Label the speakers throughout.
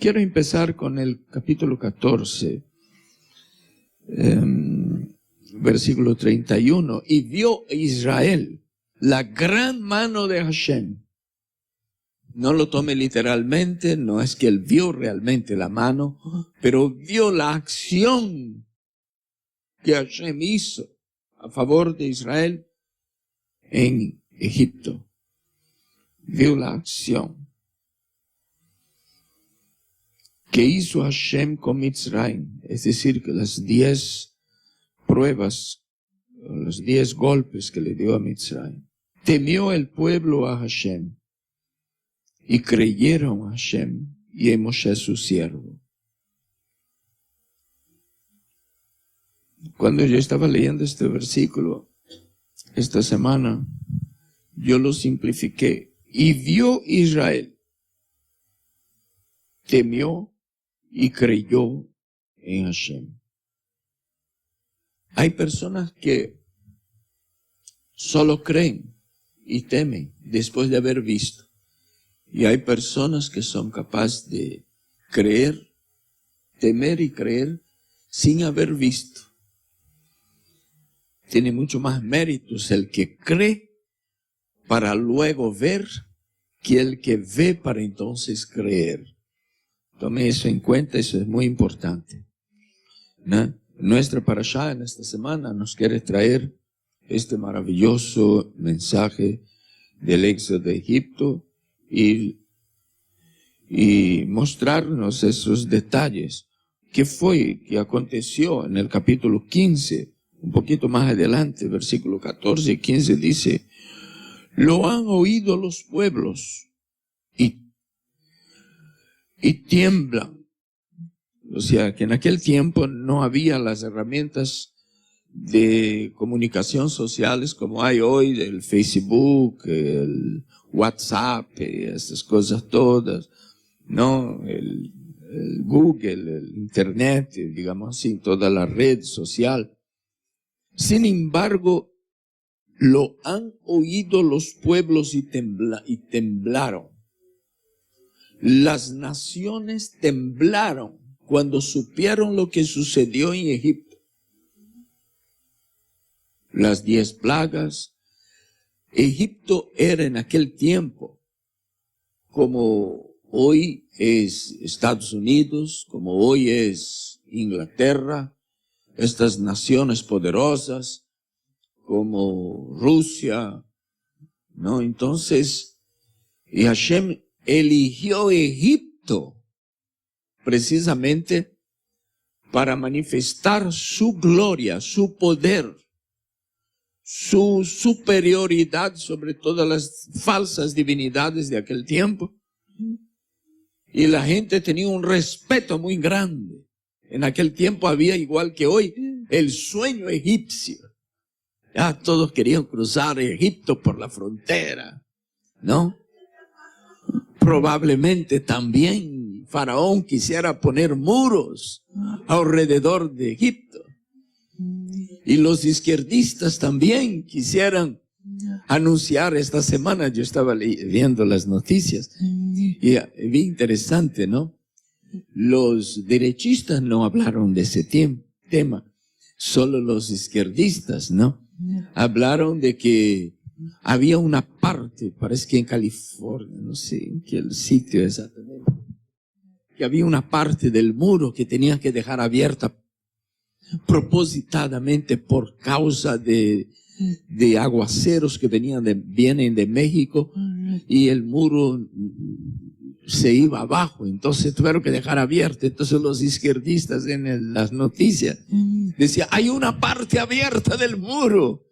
Speaker 1: quiero empezar con el capítulo 14, versículo 31. Y vio Israel la gran mano de Hashem. No lo tome literalmente, no es que él vio realmente la mano, pero vio la acción que Hashem hizo a favor de Israel en Egipto. Vio la acción que hizo Hashem con Mitzrayim, es decir, que las 10 pruebas, los 10 golpes que le dio a Mitzrayim. Temió el pueblo a Hashem y creyeron a Hashem y a Moshe su siervo. Cuando yo estaba leyendo este versículo esta semana, yo lo simplifiqué. Y vio Israel, temió y creyó en Hashem. Hay personas que solo creen y temen después de haber visto. Y hay personas que son capaces de creer, temer y creer sin haber visto. Tiene mucho más méritos el que cree para luego ver que el que ve para entonces creer. Tome eso en cuenta, eso es muy importante, ¿no? Nuestra parashá en esta semana nos quiere traer este maravilloso mensaje del éxodo de Egipto y mostrarnos esos detalles. ¿Qué fue que aconteció en el capítulo 15? Un poquito más adelante, versículo 14 y 15 dice: lo han oído los pueblos y tiemblan. O sea, que en aquel tiempo no había las herramientas de comunicación sociales como hay hoy, el Facebook, el WhatsApp, esas cosas todas, ¿no? El Google, el Internet, digamos así, toda la red social. Sin embargo, lo han oído los pueblos y temblaron. Las naciones temblaron cuando supieron lo que sucedió en Egipto. Las 10 plagas. Egipto era en aquel tiempo como hoy es Estados Unidos, como hoy es Inglaterra, estas naciones poderosas como Rusia, ¿no? Entonces, y Hashem eligió Egipto precisamente para manifestar su gloria, su poder, su superioridad sobre todas las falsas divinidades de aquel tiempo. Y la gente tenía un respeto muy grande. En aquel tiempo había, igual que hoy, el sueño egipcio. Ya todos querían cruzar Egipto por la frontera, ¿no? Probablemente también Faraón quisiera poner muros alrededor de Egipto. Y los izquierdistas también quisieran anunciar esta semana. Yo estaba viendo las noticias y vi interesante, ¿no? Los derechistas no hablaron de ese tema, solo los izquierdistas, ¿no? Hablaron de que había una parte, parece que en California, no sé en qué sitio exactamente, que había una parte del muro que tenía que dejar abierta propositadamente por causa de aguaceros que vienen de México, y el muro se iba abajo, entonces tuvieron que dejar abierto. Entonces los izquierdistas en las noticias decían: hay una parte abierta del muro.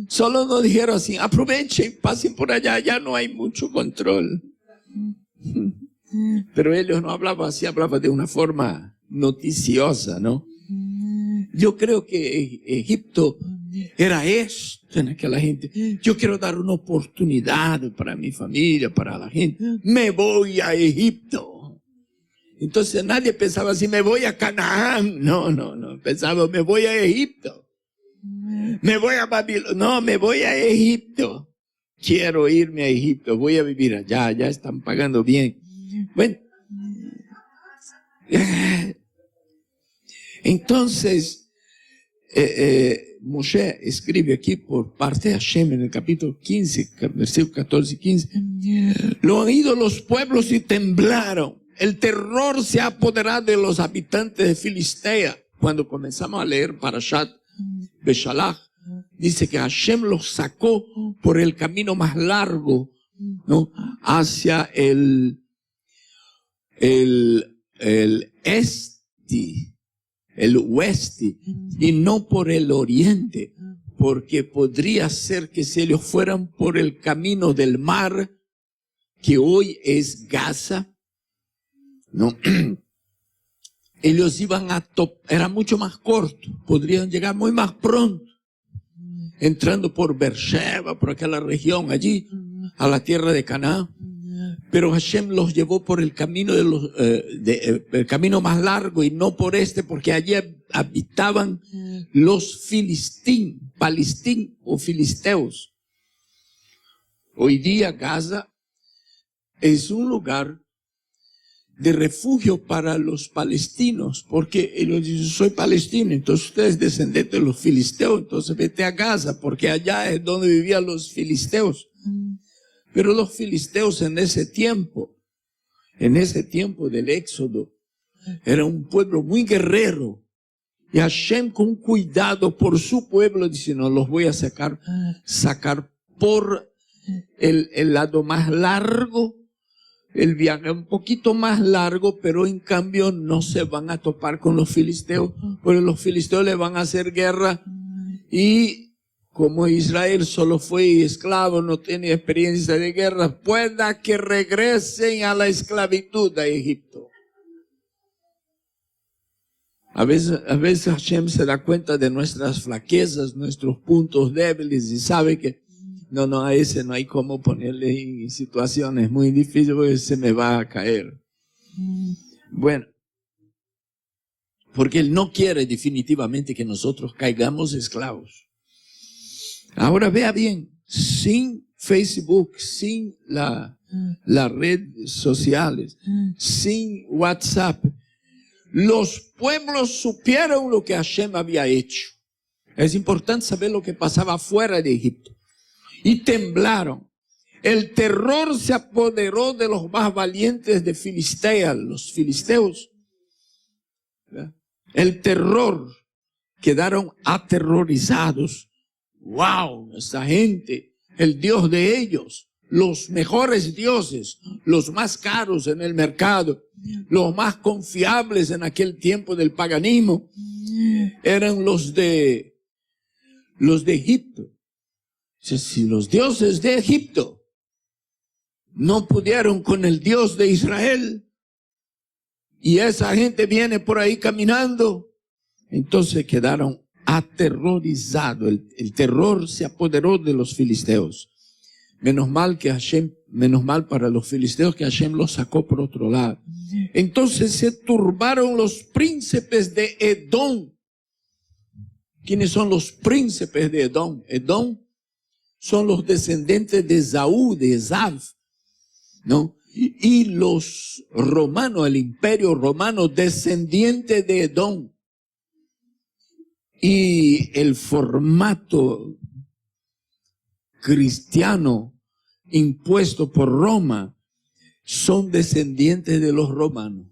Speaker 1: Solo nos dijeron así: aprovechen, pasen por allá, ya no hay mucho control. Pero ellos no hablaban así, hablaban de una forma noticiosa, ¿no? Yo creo que Egipto era esto en aquella gente. Yo quiero dar una oportunidad para mi familia, para la gente. Me voy a Egipto. Entonces nadie pensaba así: me voy a Canaán. No. Pensaba: me voy a Egipto. Me voy a Babilonia. No, me voy a Egipto. Quiero irme a Egipto. Voy a vivir allá. Ya están pagando bien. Bueno, Entonces, Moshe escribe aquí por parte de Hashem en el capítulo 15, versículos 14 y 15. Lo han oído los pueblos y temblaron. El terror se ha apoderado de los habitantes de Filistea. Cuando comenzamos a leer Parashat Beshalach, dice que Hashem los sacó por el camino más largo, ¿no? Hacia el oeste, y no por el oriente, porque podría ser que si ellos fueran por el camino del mar, que hoy es Gaza, ¿no? Ellos iban era mucho más corto, podrían llegar muy más pronto, entrando por Beersheba, por aquella región allí, a la tierra de Canaán. Pero Hashem los llevó por el camino el camino más largo y no por porque allí habitaban los palestín o filisteos. Hoy día Gaza es un lugar de refugio para los palestinos, porque ellos dicen, soy palestino, entonces usted es descendiente de los filisteos, entonces vete a Gaza, porque allá es donde vivían los filisteos. Pero los filisteos en ese tiempo del Éxodo, era un pueblo muy guerrero. Y Hashem, con cuidado por su pueblo, dice, no, los voy a sacar por el lado más largo, el viaje un poquito más largo, pero en cambio no se van a topar con los filisteos, porque los filisteos le van a hacer guerra. Y como Israel solo fue esclavo, no tiene experiencia de guerra, pueda que regresen a la esclavitud a Egipto. A veces Hashem se da cuenta de nuestras flaquezas, nuestros puntos débiles, y sabe que a ese no hay cómo ponerle en situaciones muy difíciles porque se me va a caer. Bueno, porque Él no quiere definitivamente que nosotros caigamos esclavos. Ahora vea bien, sin Facebook, sin las redes sociales, sin WhatsApp, los pueblos supieron lo que Hashem había hecho. Es importante saber lo que pasaba fuera de Egipto. Y temblaron. El terror se apoderó de los más valientes de Filistea, los filisteos. El terror, quedaron aterrorizados. ¡Wow! Esa gente, el Dios de ellos, los mejores dioses, los más caros en el mercado, los más confiables en aquel tiempo del paganismo, eran los de Egipto. Si los dioses de Egipto no pudieron con el Dios de Israel, y esa gente viene por ahí caminando, entonces quedaron aterrorizados. El terror se apoderó de los filisteos. Menos mal para los filisteos que Hashem los sacó por otro lado. Entonces se turbaron los príncipes de Edom. ¿Quiénes son los príncipes de Edom? Edom son los descendientes de Esaú, de Esav, ¿no? Y los romanos, el imperio romano, descendiente de Edom. Y el formato cristiano impuesto por Roma son descendientes de los romanos.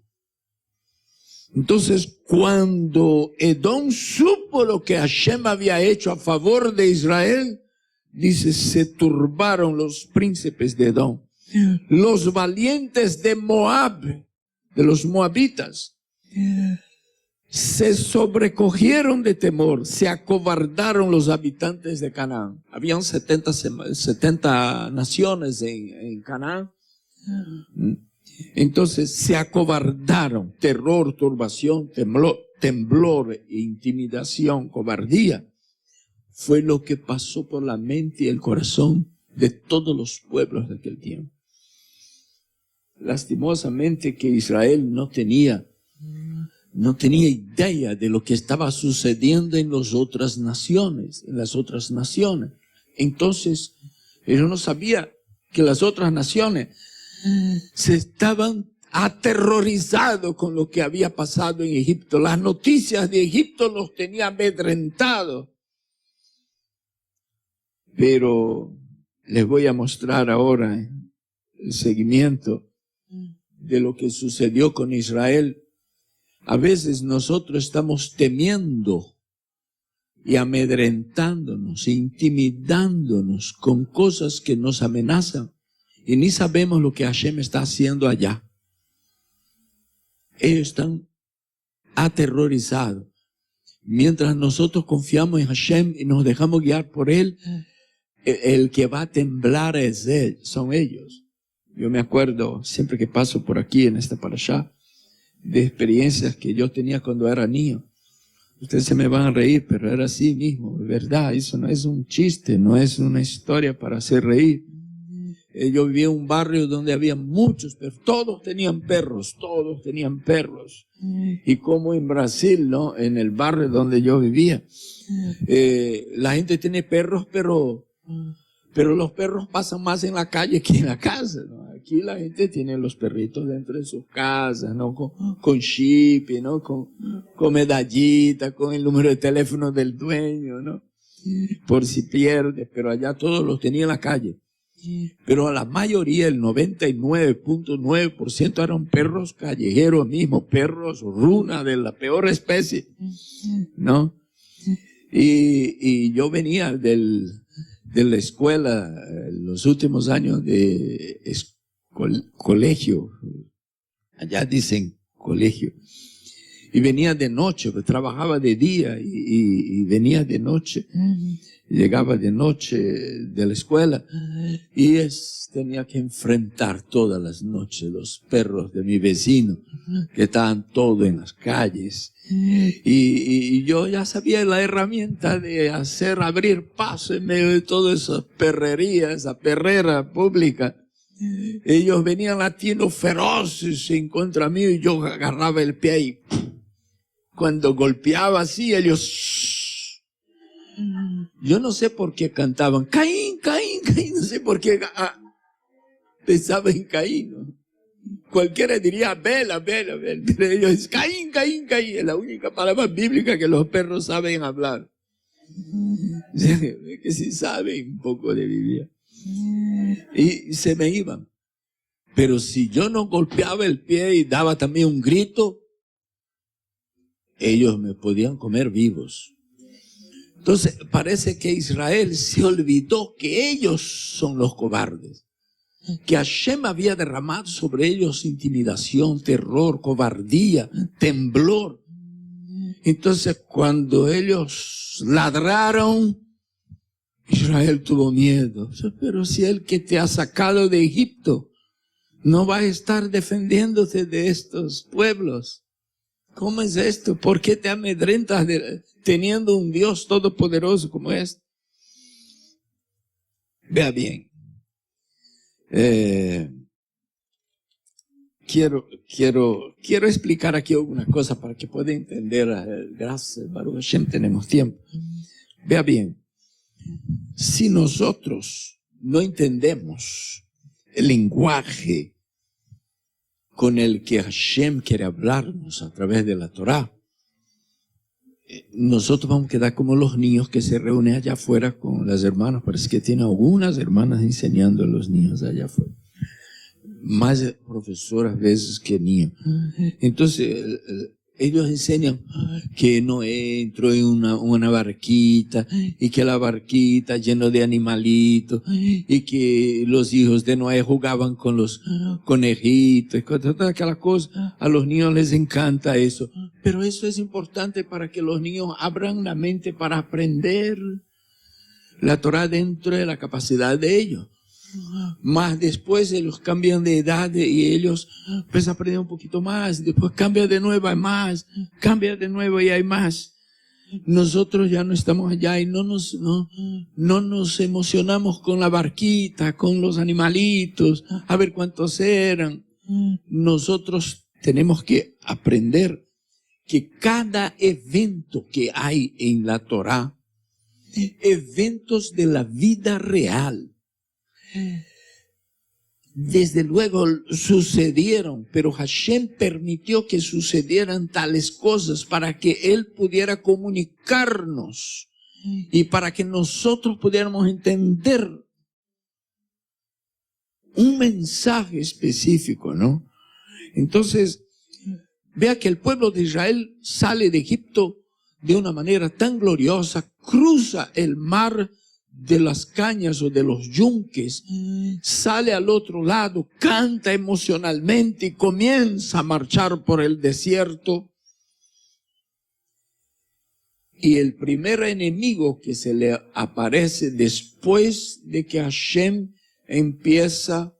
Speaker 1: Entonces, cuando Edom supo lo que Hashem había hecho a favor de Israel, dice, se turbaron los príncipes de Edom. Los valientes de Moab, de los moabitas, se sobrecogieron de temor, se acobardaron los habitantes de Canaán. Habían 70 naciones en Canaán. Entonces se acobardaron, terror, turbación, temblor, intimidación, cobardía. Fue lo que pasó por la mente y el corazón de todos los pueblos de aquel tiempo. Lastimosamente que Israel no tenía idea de lo que estaba sucediendo en las otras naciones. Entonces, ellos no sabían que las otras naciones se estaban aterrorizado con lo que había pasado en Egipto. Las noticias de Egipto los tenía amedrentados. Pero les voy a mostrar ahora el seguimiento de lo que sucedió con Israel. A veces nosotros estamos temiendo y amedrentándonos, intimidándonos con cosas que nos amenazan y ni sabemos lo que Hashem está haciendo allá. Ellos están aterrorizados. Mientras nosotros confiamos en Hashem y nos dejamos guiar por Él, el que va a temblar es Él, son ellos. Yo me acuerdo, siempre que paso por aquí en esta parashá, de experiencias que yo tenía cuando era niño. Ustedes se me van a reír, pero era así mismo, de verdad. Eso no es un chiste, no es una historia para hacer reír. Yo vivía en un barrio donde había muchos perros, todos tenían perros. Y como en Brasil, ¿no? En el barrio donde yo vivía, la gente tiene perros, pero los perros pasan más en la calle que en la casa, ¿no? Aquí la gente tiene los perritos dentro de sus casas, ¿no? Con chip, ¿no? Con medallita, con el número de teléfono del dueño, ¿no? Por si pierde, pero allá todos los tenía en la calle. Pero a la mayoría, el 99.9% eran perros callejeros mismos, perros runa de la peor especie, ¿no? Y yo venía de la escuela, los últimos años de colegio, allá dicen colegio, y venía de noche, pues trabajaba de día y venía de noche, llegaba de noche de la escuela y tenía que enfrentar todas las noches los perros de mi vecino que estaban todos en las calles. Y yo ya sabía la herramienta de abrir paso en medio de toda esa perrería, esa perrera pública. Ellos venían latinos feroces en contra mío y yo agarraba el pie y cuando golpeaba así, ellos... Yo no sé por qué cantaban Caín, Caín, Caín, no sé por qué pensaba en Caín, ¿no? Cualquiera diría Abel, Abel, Abel, pero ellos Caín, Caín, Caín, es la única palabra bíblica que los perros saben hablar. Que sí saben un poco de Biblia. Y se me iban. Pero si yo no golpeaba el pie y daba también un grito, ellos me podían comer vivos. Entonces parece que Israel se olvidó que ellos son los cobardes, que Hashem había derramado sobre ellos intimidación, terror, cobardía, temblor. Entonces cuando ellos ladraron, Israel tuvo miedo. Pero si el que te ha sacado de Egipto no va a estar defendiéndote de estos pueblos, ¿cómo es esto? ¿Por qué te amedrentas teniendo un Dios todopoderoso como este? Vea bien. Quiero explicar aquí alguna cosa para que pueda entender. Gracias, Baruch Hashem, tenemos tiempo. Vea bien. Si nosotros no entendemos el lenguaje con el que Hashem quiere hablarnos a través de la Torá, nosotros vamos a quedar como los niños que se reúnen allá afuera con las hermanas. Parece que tiene algunas hermanas enseñando a los niños allá afuera. Más profesoras veces que niños. Entonces, ellos enseñan que Noé entró en una barquita y que la barquita lleno de animalitos y que los hijos de Noé jugaban con los conejitos y toda aquella cosa. A los niños les encanta eso. Pero eso es importante para que los niños abran la mente para aprender la Torah dentro de la capacidad de ellos. Más después ellos cambian de edad y ellos pues aprenden un poquito más, después cambia de nuevo, hay más, cambia de nuevo y hay más. Nosotros ya no estamos allá y no nos emocionamos con la barquita, con los animalitos, a ver cuántos eran. Nosotros tenemos que aprender que cada evento que hay en la Torá, eventos de la vida real, desde luego sucedieron, pero Hashem permitió que sucedieran tales cosas para que Él pudiera comunicarnos y para que nosotros pudiéramos entender un mensaje específico, ¿no? Entonces, vea que el pueblo de Israel sale de Egipto de una manera tan gloriosa, cruza el mar de las cañas o de los yunques, sale al otro lado, canta emocionalmente y comienza a marchar por el desierto. Y el primer enemigo que se le aparece después de que Hashem empieza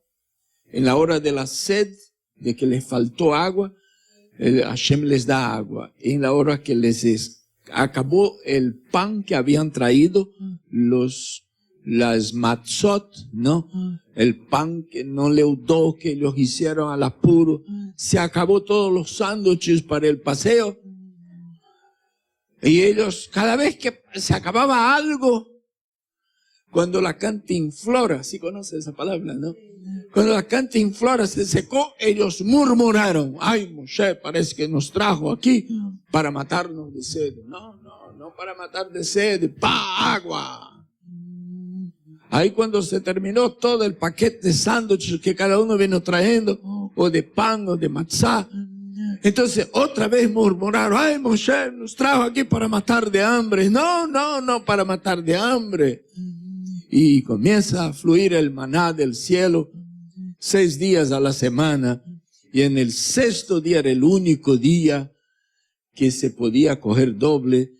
Speaker 1: en la hora de la sed, de que les faltó agua, Hashem les da agua. En la hora que acabó el pan que habían traído, las matzot, ¿no? El pan que no leudó, que ellos hicieron al apuro. Se acabó todos los sándwiches para el paseo. Y ellos, cada vez que se acababa algo, cuando la cantinflora, ¿sí conoce esa palabra, no? Cuando la cantinflora se secó, ellos murmuraron: ay, Moshe, parece que nos trajo aquí para matarnos de sed. No para matar de sed, agua. Ahí cuando se terminó todo el paquete de sándwiches que cada uno vino trayendo, o de pan o de matzá, entonces otra vez murmuraron: ay, Moshe nos trajo aquí para matar de hambre. No para matar de hambre. Y comienza a fluir el maná del cielo 6 días a la semana. Y en el 6º día era el único día que se podía coger doble.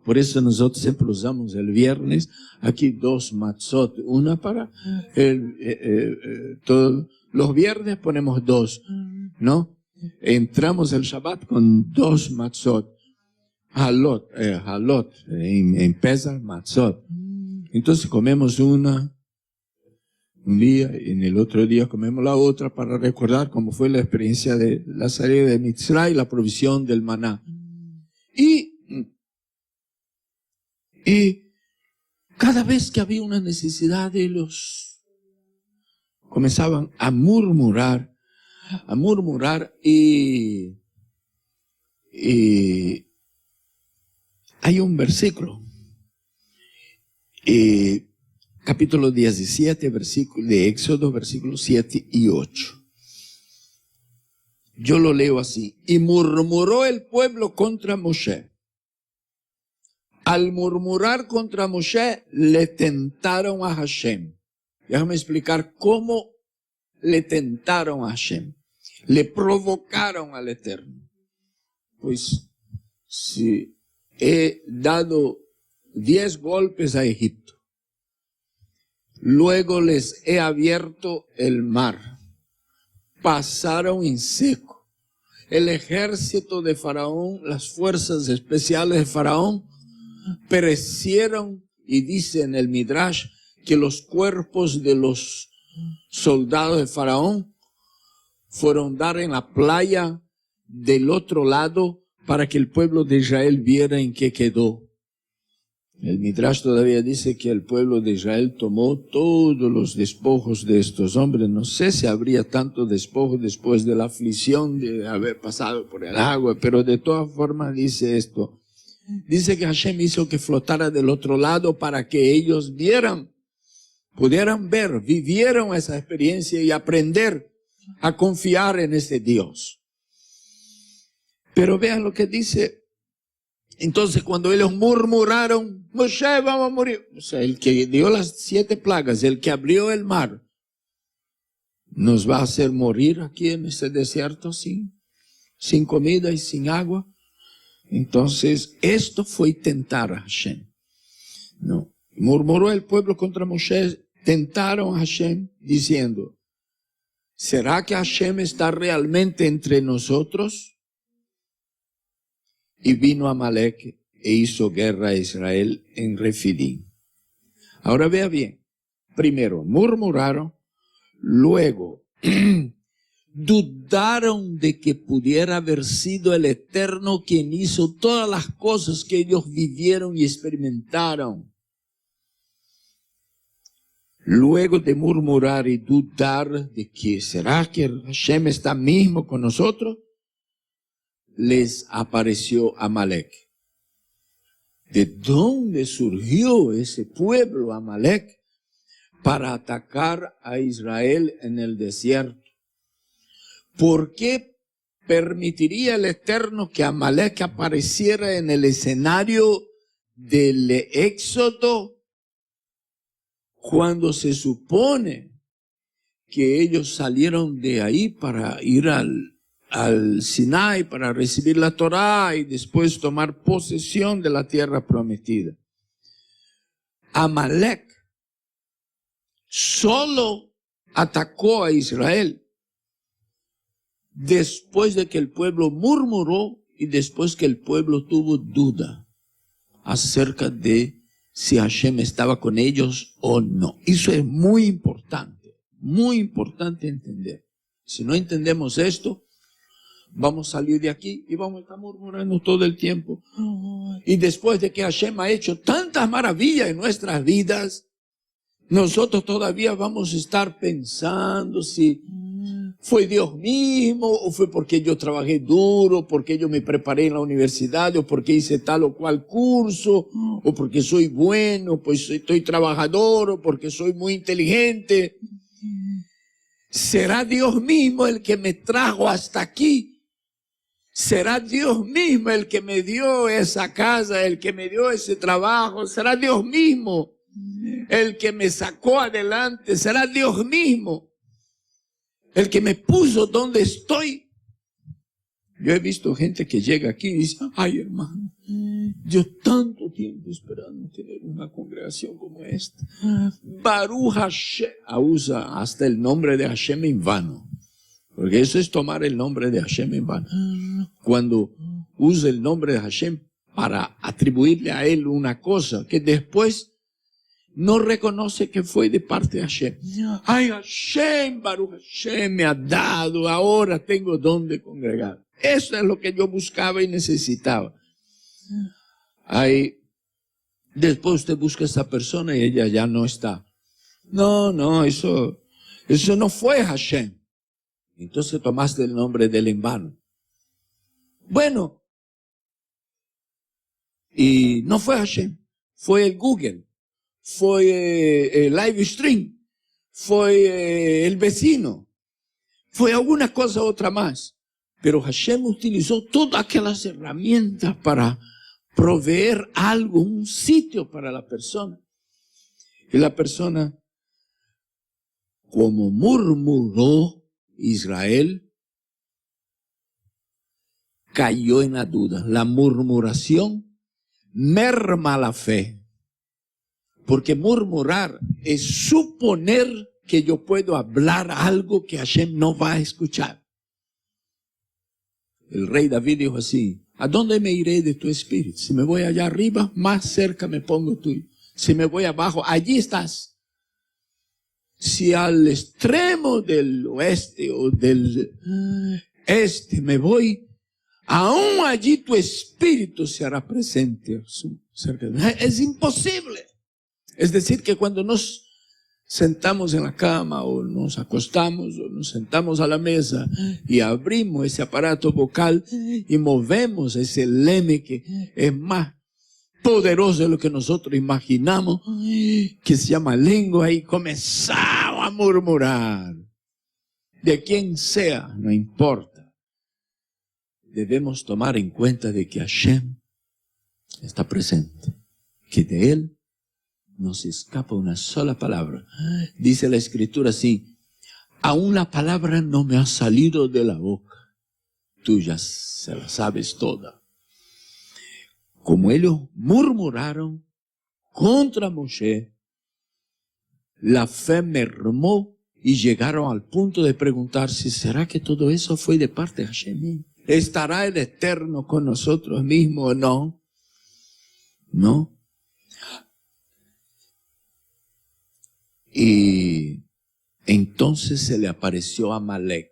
Speaker 1: Por eso nosotros siempre usamos el viernes aquí 2 matzot, una para todos los viernes ponemos 2, ¿no? Entramos el Shabbat con 2 matzot, halot, en Pesach matzot. Entonces comemos una un día y en el otro día comemos la otra para recordar cómo fue la experiencia de la salida de Mitzrayim y la provisión del maná. Y cada vez que había una necesidad, ellos comenzaban a murmurar y hay un versículo, capítulo 17, versículo de Éxodo, versículos 7 y 8. Yo lo leo así: y murmuró el pueblo contra Moshe. Al murmurar contra Moshe, le tentaron a Hashem. Déjame explicar cómo le tentaron a Hashem. Le provocaron al Eterno. Pues, si he dado 10 golpes a Egipto, luego les he abierto el mar, pasaron en seco. El ejército de Faraón, las fuerzas especiales de Faraón, perecieron, y dice en el Midrash que los cuerpos de los soldados de Faraón fueron dar en la playa del otro lado para que el pueblo de Israel viera en qué quedó. El Midrash todavía dice que el pueblo de Israel tomó todos los despojos de estos hombres. No sé si habría tanto despojo después de la aflicción de haber pasado por el agua, pero de todas formas dice esto. Dice que Hashem hizo que flotara del otro lado para que ellos vieran, pudieran ver, vivieron esa experiencia y aprender a confiar en ese Dios. Pero vean lo que dice. Entonces cuando ellos murmuraron: Moshe, vamos a morir. O sea, el que dio las 7 plagas, el que abrió el mar, ¿nos va a hacer morir aquí en este desierto sin comida y sin agua? Entonces, esto fue tentar a Hashem. No. Murmuró el pueblo contra Moshe, tentaron a Hashem, diciendo: ¿será que Hashem está realmente entre nosotros? Y vino Amalek e hizo guerra a Israel en Refidim. Ahora vea bien. Primero, murmuraron. Luego, dudaron de que pudiera haber sido el Eterno quien hizo todas las cosas que ellos vivieron y experimentaron. luego de murmurar y dudar de que será que Hashem está mismo con nosotros, les apareció Amalek. ¿De dónde surgió ese pueblo Amalek para atacar a Israel en el desierto? ¿Por qué permitiría el Eterno que Amalek apareciera en el escenario del Éxodo cuando se supone que ellos salieron de ahí para ir al Sinai, para recibir la Torá y después tomar posesión de la tierra prometida? Amalek solo atacó a Israel después de que el pueblo murmuró y después que el pueblo tuvo duda acerca de si Hashem estaba con ellos o no. Eso es muy importante entender. Si no entendemos esto, vamos a salir de aquí y vamos a estar murmurando todo el tiempo. Y después de que Hashem ha hecho tantas maravillas en nuestras vidas, nosotros todavía vamos a estar pensando si fue Dios mismo, o fue porque yo trabajé duro, porque yo me preparé en la universidad, o porque hice tal o cual curso, o porque soy bueno, pues estoy trabajador, o porque soy muy inteligente. ¿Será Dios mismo el que me trajo hasta aquí? ¿Será Dios mismo el que me dio esa casa, el que me dio ese trabajo? ¿Será Dios mismo el que me sacó adelante? ¿Será Dios mismo el que me puso donde estoy? Yo he visto gente que llega aquí y dice: ay, hermano, yo tanto tiempo esperando tener una congregación como esta. Baruch Hashem. Usa hasta el nombre de Hashem en vano, porque eso es tomar el nombre de Hashem en vano. Cuando usa el nombre de Hashem para atribuirle a él una cosa que después no reconoce que fue de parte de Hashem. Ay, Hashem, Baruch Hashem me ha dado, ahora tengo donde congregar. Eso es lo que yo buscaba y necesitaba. Ay, después usted busca a esa persona y ella ya no está. No, eso no fue Hashem. Entonces tomaste el nombre del en vano. Bueno, y no fue Hashem, fue el Google, fue el live stream, fue el vecino, fue alguna cosa otra más. Pero Hashem utilizó todas aquellas herramientas para proveer algo, un sitio para la persona. Y la persona, como murmuró Israel, cayó en la duda. La murmuración merma la fe. Porque murmurar es suponer que yo puedo hablar algo que Hashem no va a escuchar. El rey David dijo así: ¿a dónde me iré de tu espíritu? Si me voy allá arriba, más cerca me pongo tuyo. Si me voy abajo, allí estás. Si al extremo del oeste o del este me voy, aún allí tu espíritu se hará presente cerca de mí. Es imposible. Es decir, que cuando nos sentamos en la cama o nos acostamos o nos sentamos a la mesa y abrimos ese aparato vocal y movemos ese leme que es más poderoso de lo que nosotros imaginamos, que se llama lengua, y comenzamos a murmurar. De quien sea, no importa. Debemos tomar en cuenta de que Hashem está presente, que de Él no se escapa una sola palabra. Dice la Escritura así: aún la palabra no me ha salido de la boca, tú ya se la sabes toda. Como ellos murmuraron contra Moshe, la fe mermó y llegaron al punto de preguntarse: ¿será que todo eso fue de parte de Hashem? ¿Estará el Eterno con nosotros mismos o no? No. Y entonces se le apareció a Amalek.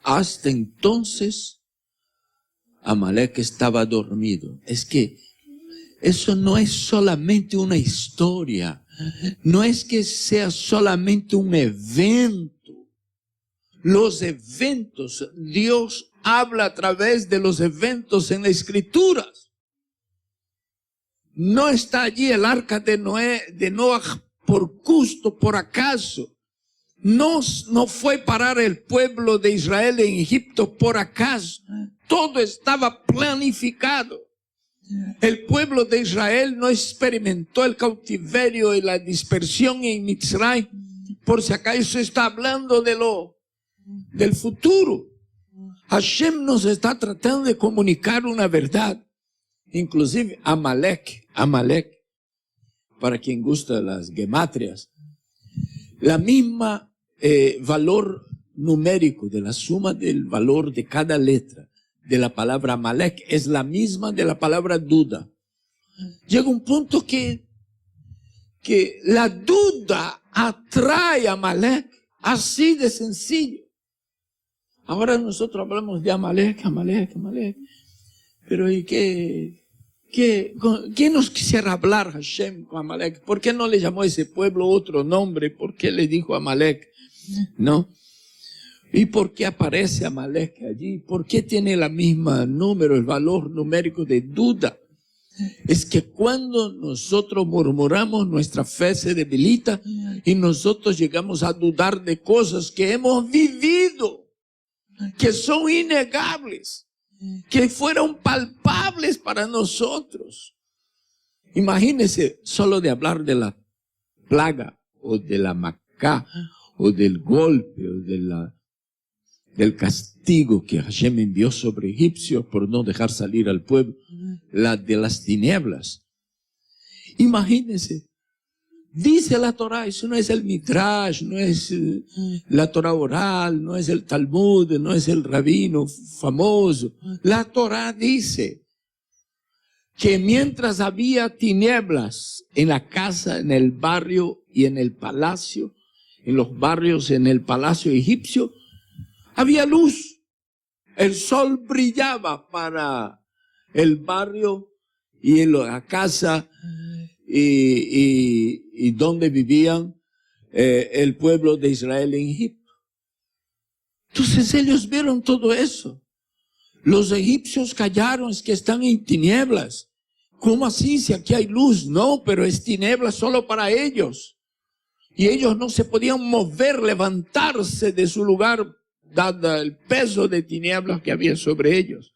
Speaker 1: Hasta entonces, Amalek estaba dormido. Es que eso no es solamente una historia. no es que sea solamente un evento. Los eventos, Dios habla a través de los eventos en las Escrituras. No está allí el arca de Noé por gusto, por acaso. No fue parar el pueblo de Israel en Egipto por acaso. Todo estaba planificado. El pueblo de Israel no experimentó el cautiverio y la dispersión en Mitzray. Por si acaso está hablando del futuro. Hashem nos está tratando de comunicar una verdad. Inclusive Amalek, para quien gusta las gematrias, la misma valor numérico de la suma del valor de cada letra de la palabra Amalek es la misma de la palabra duda. Llega un punto que la duda atrae a Amalek, así de sencillo. Ahora nosotros hablamos de Amalek. Pero ¿y qué nos quisiera hablar Hashem con Amalek? ¿Por qué no le llamó a ese pueblo otro nombre? ¿Por qué le dijo Amalek? ¿No? ¿Y por qué aparece Amalek allí? ¿Por qué tiene la misma número, el valor numérico de duda? Es que cuando nosotros murmuramos, nuestra fe se debilita y nosotros llegamos a dudar de cosas que hemos vivido, que son innegables, que fueron palpables para nosotros. Imagínense solo de hablar de la plaga o de la macá o del golpe o del castigo que Hashem envió sobre egipcios por no dejar salir al pueblo, de las tinieblas. Imagínense, dice la Torah, eso no es el Midrash, no es la Torah oral, no es el Talmud, no es el rabino famoso. La Torah dice que mientras había tinieblas en la casa, en el barrio y en el palacio, en los barrios, en el palacio egipcio, había luz. El sol brillaba para el barrio y en la casa y donde vivían el pueblo de Israel en Egipto. Entonces ellos vieron todo eso. Los egipcios callaron, es que están en tinieblas. ¿Cómo así? Si aquí hay luz. No, pero es tinieblas solo para ellos. Y ellos no se podían mover, levantarse de su lugar, dado el peso de tinieblas que había sobre ellos.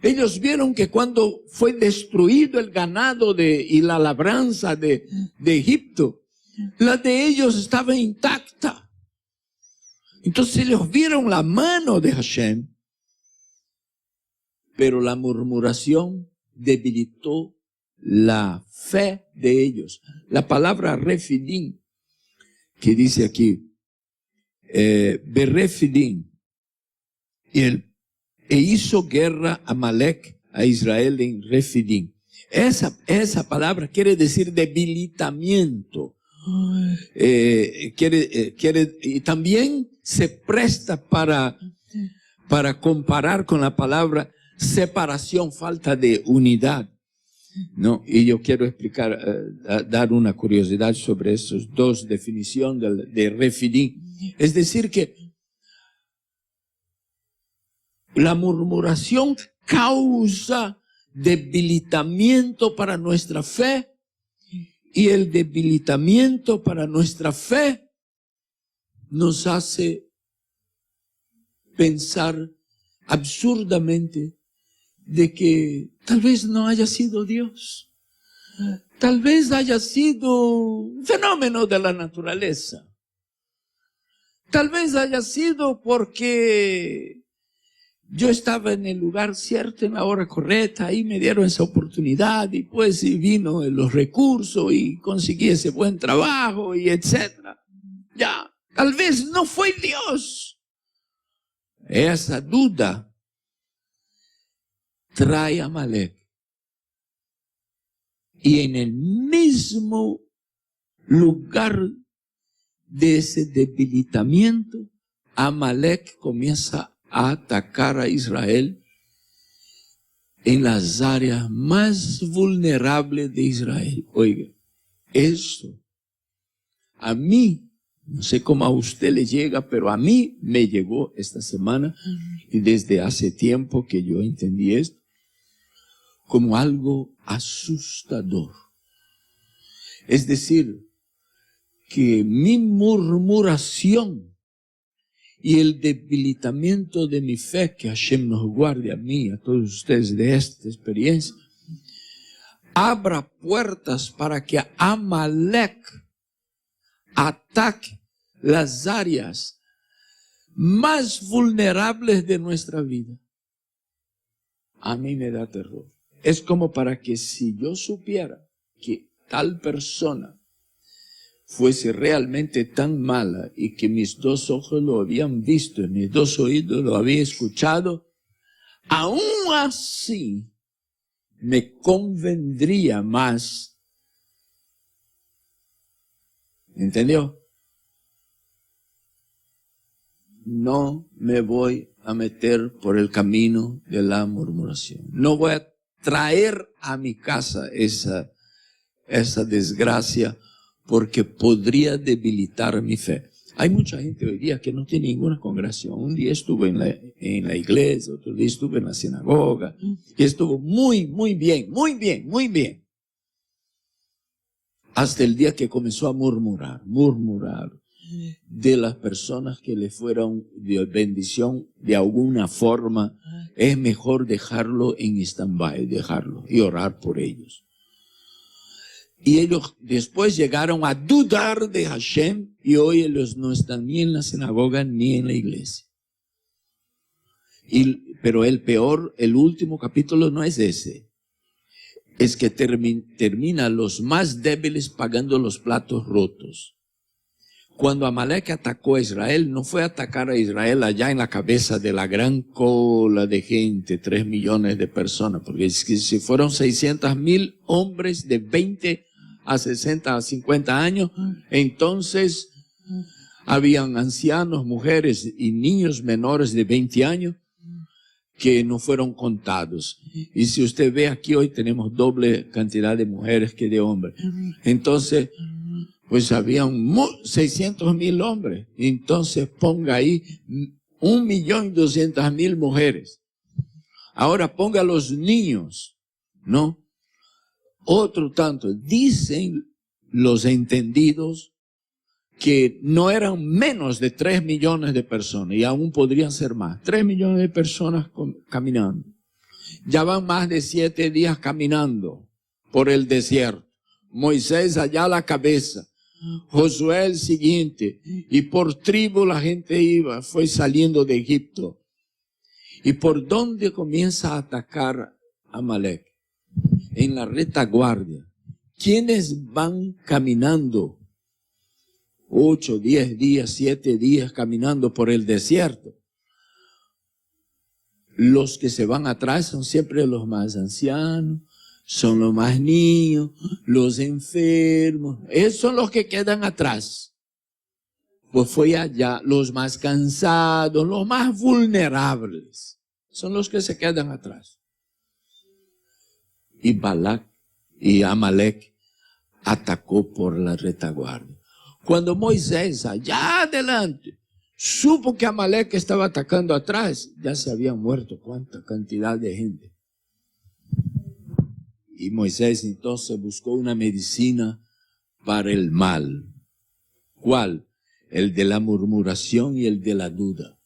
Speaker 1: Ellos vieron que cuando fue destruido el ganado y la labranza de Egipto, la de ellos estaba intacta. Entonces ellos vieron la mano de Hashem, pero la murmuración debilitó la fe de ellos. La palabra refidim, que dice aquí, Berefidim, e hizo guerra Amalek a Israel en Refidim. Esa palabra quiere decir debilitamiento. Y también se presta para comparar con la palabra separación, falta de unidad. ¿No? Y yo quiero explicar, dar una curiosidad sobre esas dos definiciones de Refidim. Es decir que la murmuración causa debilitamiento para nuestra fe, y el debilitamiento para nuestra fe nos hace pensar absurdamente de que tal vez no haya sido Dios, tal vez haya sido un fenómeno de la naturaleza, tal vez haya sido porque yo estaba en el lugar cierto, en la hora correcta, ahí me dieron esa oportunidad y pues vino los recursos y conseguí ese buen trabajo y etcétera. Ya, tal vez no fue Dios. Esa duda trae a Amalek. Y en el mismo lugar de ese debilitamiento, Amalek comienza a atacar a Israel en las áreas más vulnerables de Israel. Oiga, Eso, a mí, no sé cómo a usted le llega, pero a mí me llegó esta semana, y desde hace tiempo que yo entendí esto, como algo asustador. Es decir, que mi murmuración y el debilitamiento de mi fe, que Hashem nos guarde a mí y a todos ustedes de esta experiencia, abra puertas para que Amalek ataque las áreas más vulnerables de nuestra vida. A mí me da terror. Es como para que si yo supiera que tal persona fuese realmente tan mala y que mis dos ojos lo habían visto y mis dos oídos lo habían escuchado, aún así me convendría más. ¿Entendió? No me voy a meter por el camino de la murmuración. No voy a traer a mi casa esa desgracia, porque podría debilitar mi fe. Hay mucha gente hoy día que no tiene ninguna congregación. Un día estuve en la iglesia, otro día estuve en la sinagoga, y estuvo muy bien. Hasta el día que comenzó a murmurar de las personas que le fueron de bendición de alguna forma. Es mejor dejarlo en stand-by, dejarlo y orar por ellos. Y ellos después llegaron a dudar de Hashem, y hoy ellos no están ni en la sinagoga ni en la iglesia. Pero el último capítulo no es ese. Es que termina los más débiles pagando los platos rotos. Cuando Amalek atacó a Israel, no fue a atacar a Israel allá en la cabeza de la gran cola de gente, 3 millones de personas, porque si fueron 600,000 hombres de 20 a 60 a 50 años, entonces habían ancianos, mujeres y niños menores de 20 años que no fueron contados. Y si usted ve aquí hoy tenemos doble cantidad de mujeres que de hombres. Entonces, pues habían 600,000 hombres. Entonces ponga ahí 1.200.000 mujeres. Ahora ponga los niños, ¿no? Otro tanto. Dicen los entendidos que no eran menos de 3 millones de personas, y aún podrían ser más. 3 millones de personas caminando. Ya van más de 7 días caminando por el desierto. Moisés allá a la cabeza, Josué el siguiente, y por tribu la gente iba, fue saliendo de Egipto. ¿Y por dónde comienza a atacar Amalek? En la retaguardia. ¿Quiénes van caminando 8, 10 días, 7 días caminando por el desierto? Los que se van atrás son siempre los más ancianos, son los más niños, los enfermos. Esos son los que quedan atrás. Pues fue allá los más cansados, los más vulnerables. Son los que se quedan atrás. Y Amalek atacó por la retaguardia. Cuando Moisés allá adelante supo que Amalek estaba atacando atrás, ya se habían muerto cuánta cantidad de gente. Y Moisés entonces buscó una medicina para el mal. ¿Cuál? El de la murmuración y el de la duda,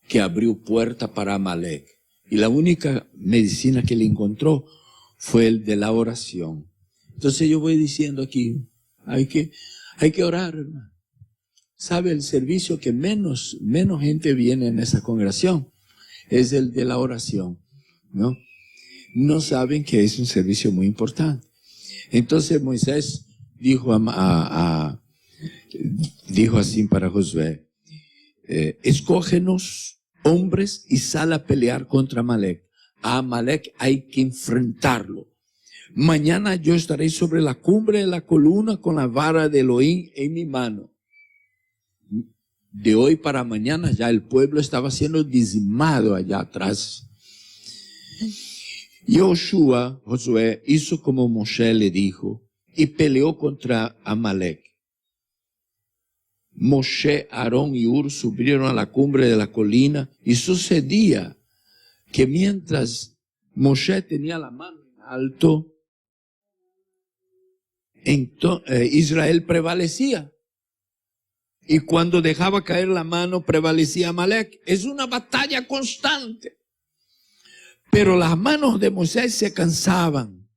Speaker 1: que abrió puerta para Amalek. Y la única medicina que le encontró fue el de la oración. Entonces yo voy diciendo aquí, hay que orar, hermano. ¿Sabe? El servicio que menos gente viene en esa congregación es el de la oración, ¿no? No saben que es un servicio muy importante. Entonces Moisés dijo dijo así para Josué, escógenos hombres y sal a pelear contra Amalek. A Amalek hay que enfrentarlo. Mañana yo estaré sobre la cumbre de la columna con la vara de Elohim en mi mano. De hoy para mañana ya el pueblo estaba siendo dizimado allá atrás. Josué hizo como Moshe le dijo, y peleó contra Amalek. Moshe, Aarón y Hur subieron a la cumbre de la colina y sucedía que mientras Moshe tenía la mano en alto, Israel prevalecía. Y cuando dejaba caer la mano, prevalecía Amalek. Es una batalla constante. Pero las manos de Moisés se cansaban.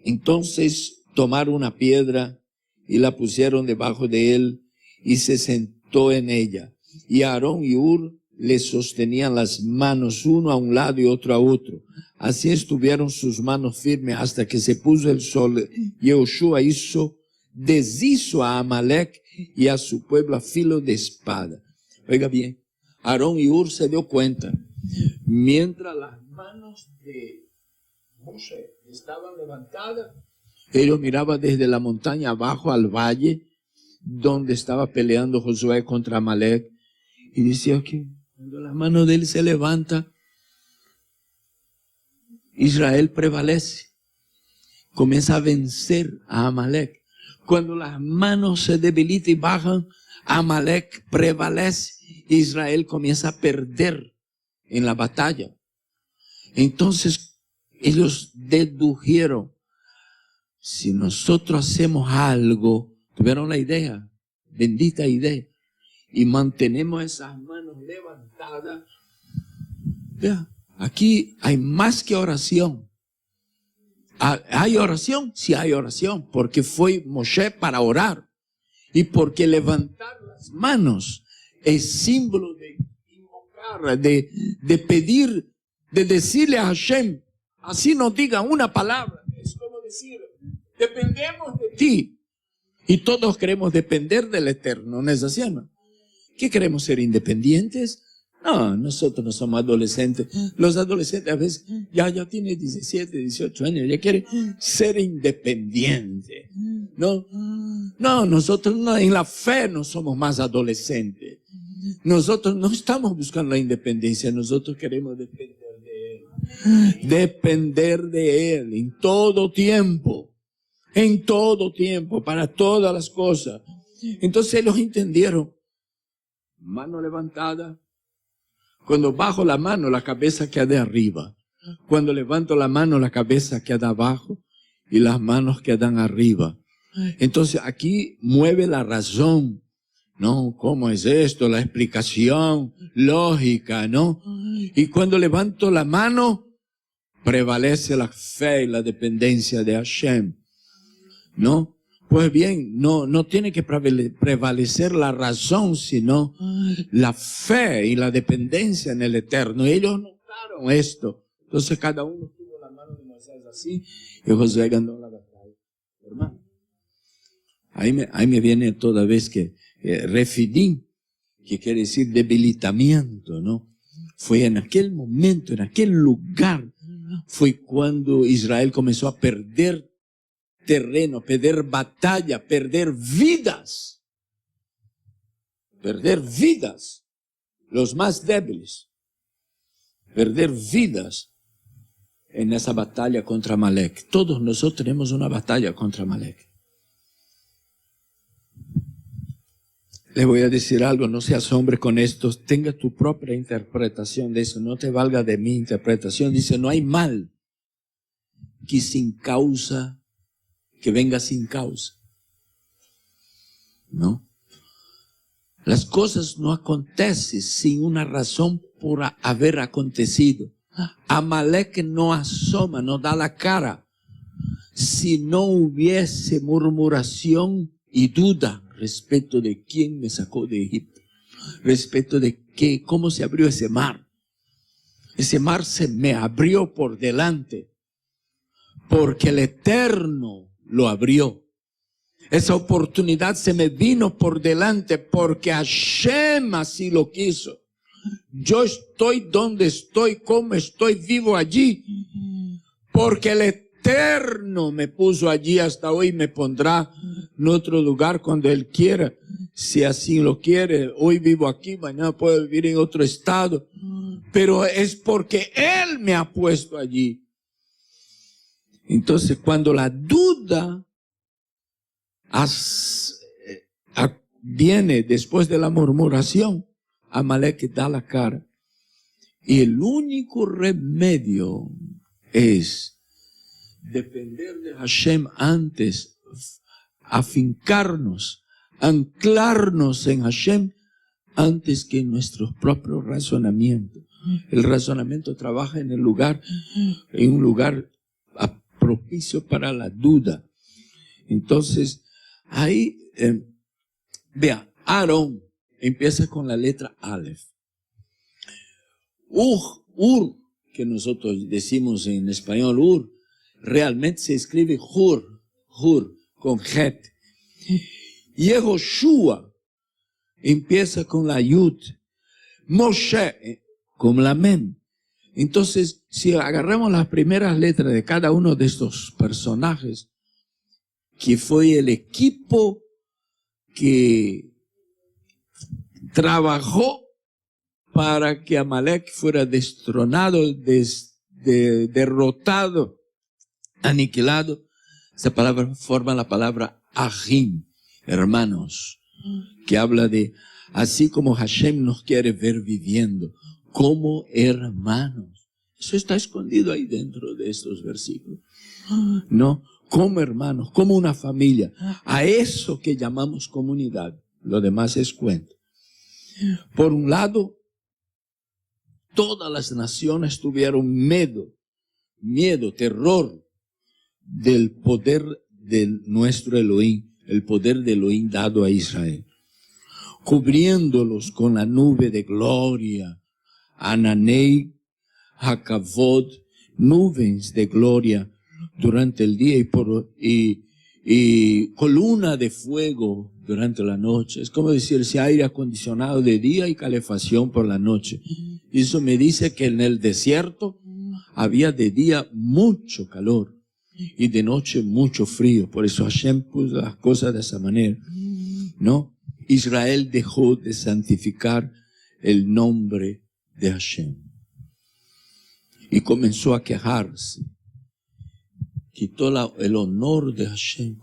Speaker 1: Entonces tomaron una piedra y la pusieron debajo de él y se sentó en ella. Y Aarón y Hur le sostenían las manos uno a un lado y otro a otro. Así estuvieron sus manos firmes hasta que se puso el sol. Y Yoshua deshizo a Amalek y a su pueblo a filo de espada. Oiga bien, Aarón y Hur se dio cuenta. Mientras las manos de Moshe estaban levantadas, ellos miraban desde la montaña abajo al valle donde estaba peleando Josué contra Amalek y decía que cuando la mano de él se levanta, Israel prevalece, comienza a vencer a Amalek. Cuando las manos se debilitan y bajan, Amalek prevalece, Israel comienza a perder en la batalla. Entonces ellos dedujeron, si nosotros hacemos algo, tuvieron la idea, bendita idea, y mantenemos esas manos levantadas, vea, aquí hay más que oración. ¿Hay oración? Sí hay oración, porque fue Moshe para orar, y porque levantar las manos es símbolo de invocar, de pedir, de decirle a Hashem, así nos diga una palabra, es como decir, dependemos de ti. Y todos queremos depender del Eterno, ¿no es así, hermano? ¿Qué queremos, ser independientes? No, nosotros no somos adolescentes. Los adolescentes a veces ya tienen 17, 18 años, ya quieren ser independientes. No, nosotros no, en la fe no somos más adolescentes. Nosotros no estamos buscando la independencia, nosotros queremos depender de Él. Depender de Él en todo tiempo. En todo tiempo, para todas las cosas. Entonces ellos entendieron. Mano levantada. Cuando bajo la mano, la cabeza queda de arriba. Cuando levanto la mano, la cabeza queda abajo y las manos quedan arriba. Entonces aquí mueve la razón. No, ¿cómo es esto? La explicación lógica, ¿no? Y cuando levanto la mano, prevalece la fe y la dependencia de Hashem. ¿No? Pues bien, no tiene que prevalecer la razón, sino la fe y la dependencia en el Eterno. Ellos notaron esto. Entonces cada uno tuvo la mano de Moisés así y Josué ganó la batalla. Hermano, ahí me viene toda vez que refidim, que quiere decir debilitamiento, ¿no? Fue en aquel momento, en aquel lugar, fue cuando Israel comenzó a perder terreno, perder batalla, perder vidas. Perder vidas. Los más débiles. Perder vidas en esa batalla contra Amalek. Todos nosotros tenemos una batalla contra Amalek. Le voy a decir algo, no se asombre con esto, tenga tu propia interpretación de eso, no te valga de mi interpretación. Dice, no hay mal que sin causa, que venga sin causa. ¿No? Las cosas no acontecen sin una razón por haber acontecido. Amalek no asoma, no da la cara. Si no hubiese murmuración y duda respecto de quién me sacó de Egipto, respecto de qué, cómo se abrió ese mar. Ese mar se me abrió por delante, porque el Eterno lo abrió. Esa oportunidad se me vino por delante, porque Hashem así lo quiso. Yo estoy donde estoy, como estoy vivo allí, porque el Eterno me puso allí hasta hoy, me pondrá en otro lugar cuando Él quiera, si así lo quiere. Hoy vivo aquí, mañana puedo vivir en otro estado, pero es porque Él me ha puesto allí. Entonces, cuando la duda viene después de la murmuración, Amalek da la cara. Y el único remedio es depender de Hashem antes, afincarnos, anclarnos en Hashem antes que en nuestros propios razonamientos. El razonamiento trabaja en un lugar propicio para la duda. Entonces, ahí, vea, Aarón empieza con la letra Aleph. Ur, que nosotros decimos en español Ur, realmente se escribe Hur, con Het. Yehoshua empieza con la Yud. Moshe con la Mem. Entonces, si agarramos las primeras letras de cada uno de estos personajes, que fue el equipo que trabajó para que Amalek fuera destronado, derrotado, aniquilado, esa palabra forma la palabra Ahim, hermanos, que habla de así como Hashem nos quiere ver viviendo, como hermanos. Eso está escondido ahí dentro de estos versículos. No, como hermanos, como una familia. A eso que llamamos comunidad. Lo demás es cuento. Por un lado, todas las naciones tuvieron miedo, terror del poder de nuestro Elohim, el poder de Elohim dado a Israel, cubriéndolos con la nube de gloria, Ananei, Hakavod, nubes de gloria durante el día y columna de fuego durante la noche. Es como decirse aire acondicionado de día y calefacción por la noche. Y eso me dice que en el desierto había de día mucho calor y de noche mucho frío. Por eso Hashem puso las cosas de esa manera, ¿no? Israel dejó de santificar el nombre de Hashem y comenzó a quejarse. Quitó el honor de Hashem.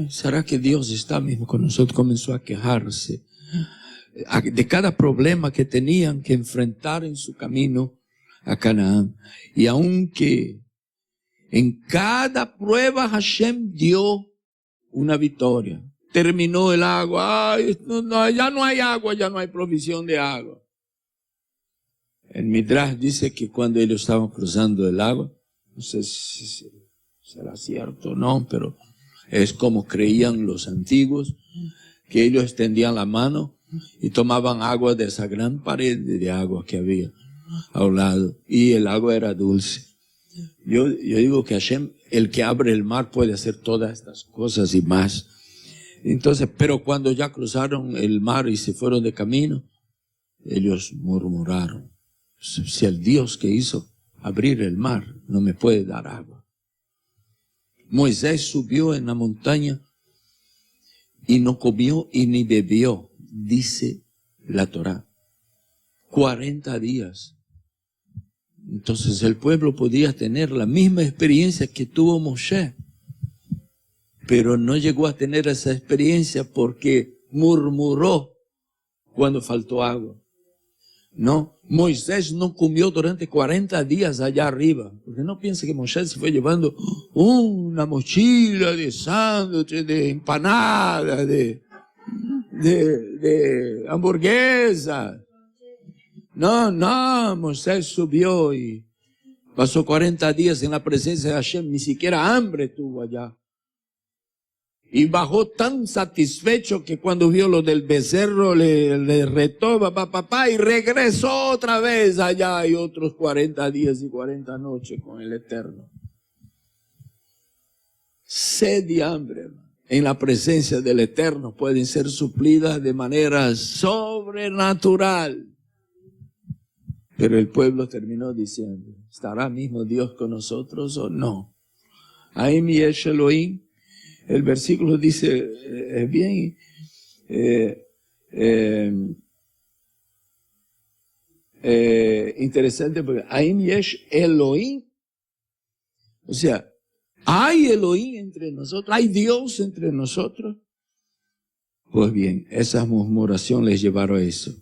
Speaker 1: ¿Será que Dios está mismo con nosotros? Comenzó a quejarse de cada problema que tenían que enfrentar en su camino a Canaán. Y aunque en cada prueba Hashem dio una victoria. Terminó el agua. Ay, no, ya no hay agua, ya no hay provisión de agua. El Midrash dice que cuando ellos estaban cruzando el agua, no sé si será cierto o no, pero es como creían los antiguos, que ellos extendían la mano y tomaban agua de esa gran pared de agua que había a un lado, y el agua era dulce. Yo digo que Hashem, el que abre el mar, puede hacer todas estas cosas y más. Entonces, pero cuando ya cruzaron el mar y se fueron de camino, ellos murmuraron: si el Dios que hizo abrir el mar no me puede dar agua. Moisés subió en la montaña y no comió y ni bebió, dice la Torá. 40 días. Entonces el pueblo podía tener la misma experiencia que tuvo Moshe, pero no llegó a tener esa experiencia porque murmuró cuando faltó agua. No, Moisés no comió durante 40 días allá arriba, porque no piense que Moisés se fue llevando una mochila de sándwiches, de empanadas, de hamburguesa. No, Moisés subió y pasó 40 días en la presencia de Hashem, ni siquiera hambre tuvo allá. Y bajó tan satisfecho que cuando vio lo del becerro le retó papá y regresó otra vez allá y otros 40 días y 40 noches con el Eterno. Sed y hambre, hermano, en la presencia del Eterno pueden ser suplidas de manera sobrenatural. Pero el pueblo terminó diciendo: ¿estará mismo Dios con nosotros o no? Ahí mi Elohim. El versículo dice, es bien interesante, porque Aim Yesh Elohim, O sea, ¿hay Elohim entre nosotros? ¿Hay Dios entre nosotros? Pues bien, esa murmuración les llevaron a eso.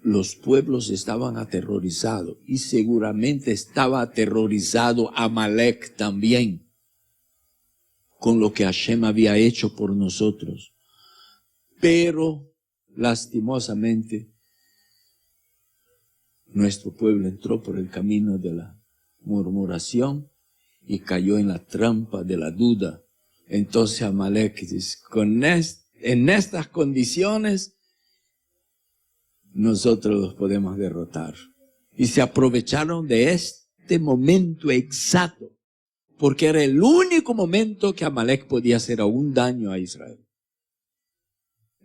Speaker 1: Los pueblos estaban aterrorizados y seguramente estaba aterrorizado Amalek también con lo que Hashem había hecho por nosotros. Pero lastimosamente nuestro pueblo entró por el camino de la murmuración y cayó en la trampa de la duda. Entonces Amalek dice, en estas condiciones nosotros los podemos derrotar. Y se aprovecharon de este momento exacto, porque era el único momento que Amalek podía hacer aún daño a Israel.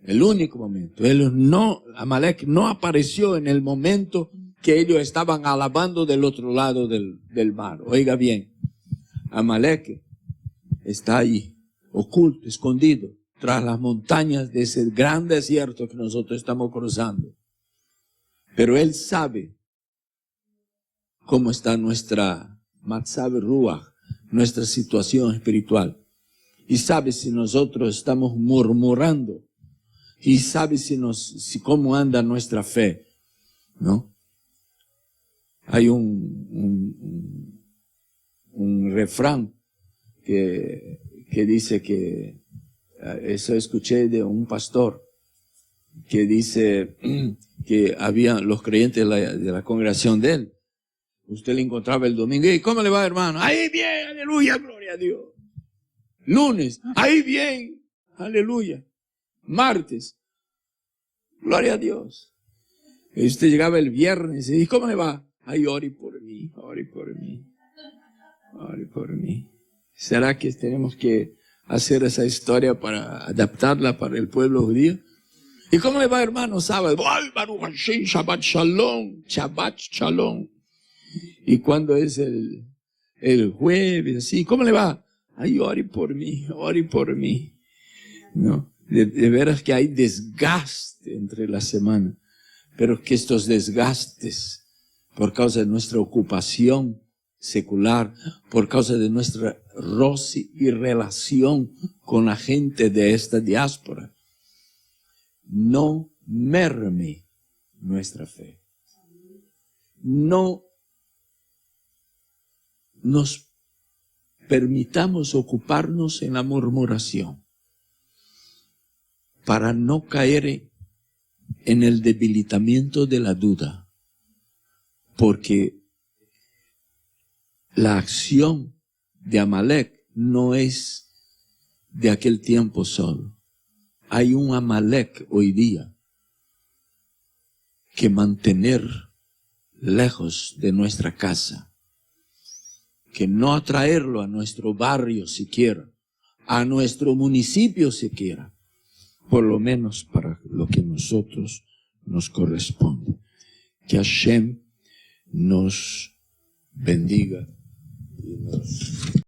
Speaker 1: El único momento. Amalek no apareció en el momento que ellos estaban alabando del otro lado del mar. Oiga bien, Amalek está ahí, oculto, escondido, tras las montañas de ese gran desierto que nosotros estamos cruzando. Pero él sabe cómo está nuestra Matzav Ruach, nuestra situación espiritual. Y sabe si nosotros estamos murmurando. Y sabe si cómo anda nuestra fe, ¿no? Hay un refrán que dice que, eso escuché de un pastor, que dice que había los creyentes de la congregación de él. Usted le encontraba el domingo, ¿y cómo le va, hermano? Ahí bien, aleluya, gloria a Dios. Lunes, ahí bien, aleluya. Martes, gloria a Dios. Y usted llegaba el viernes y dice, ¿cómo le va? Ay, ore por mí, ore por mí, ore por mí. ¿Será que tenemos que hacer esa historia para adaptarla para el pueblo judío? ¿Y cómo le va, hermano? Sábado, ¡ay, Baruch Hashem, Shabbat Shalom, Shabbat Shalom! Y cuando es el jueves, así, ¿cómo le va? Ay, ore por mí, ore por mí. No, de veras que hay desgaste entre la semana, pero que estos desgastes, por causa de nuestra ocupación secular, por causa de nuestra roce y relación con la gente de esta diáspora, no merme nuestra fe. No nos permitamos ocuparnos en la murmuración para no caer en el debilitamiento de la duda, porque la acción de Amalek no es de aquel tiempo solo. Hay un Amalek hoy día que mantener lejos de nuestra casa, que no atraerlo a nuestro barrio siquiera, a nuestro municipio siquiera, por lo menos para lo que nosotros nos corresponde. Que Hashem nos bendiga y nos